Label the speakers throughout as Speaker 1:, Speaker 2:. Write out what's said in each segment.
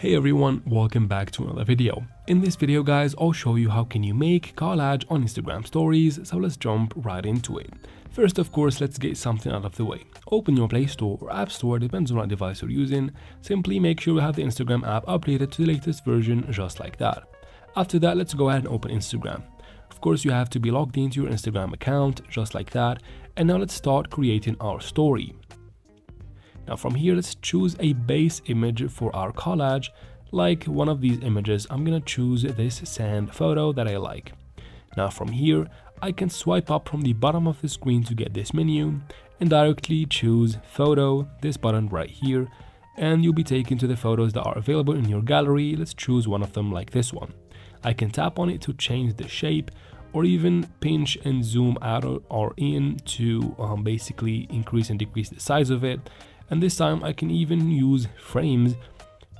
Speaker 1: Hey everyone, welcome back to another video. In this video guys, I'll show you how can you make collage on Instagram stories, so let's jump right into it. First of course, let's get something out of the way. Open your Play Store or App Store, depends on what device you're using. Simply make sure you have the Instagram app updated to the latest version, just like that. After that, let's go ahead and open Instagram. Of course, you have to be logged into your Instagram account, just like that. And now let's start creating our story. Now from here, let's choose a base image for our collage. Like one of these images, I'm gonna choose this sand photo that I like. Now from here, I can swipe up from the bottom of the screen to get this menu and directly choose photo, this button right here, and you'll be taken to the photos that are available in your gallery. Let's choose one of them like this one. I can tap on it to change the shape or even pinch and zoom out or in to basically increase and decrease the size of it. And this time I can even use frames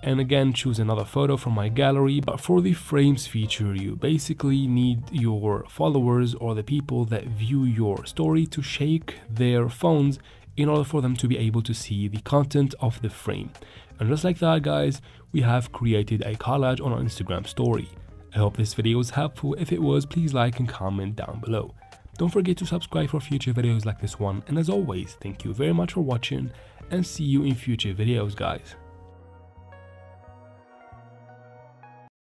Speaker 1: and again choose another photo from my gallery. But for the frames feature, you basically need your followers or the people that view your story to shake their phones in order for them to be able to see the content of the frame. And just like that guys, we have created a collage on our Instagram story. I hope this video was helpful. If it was, please like and comment down below. Don't forget to subscribe for future videos like this one, and as always, thank you very much for watching and see you in future videos guys.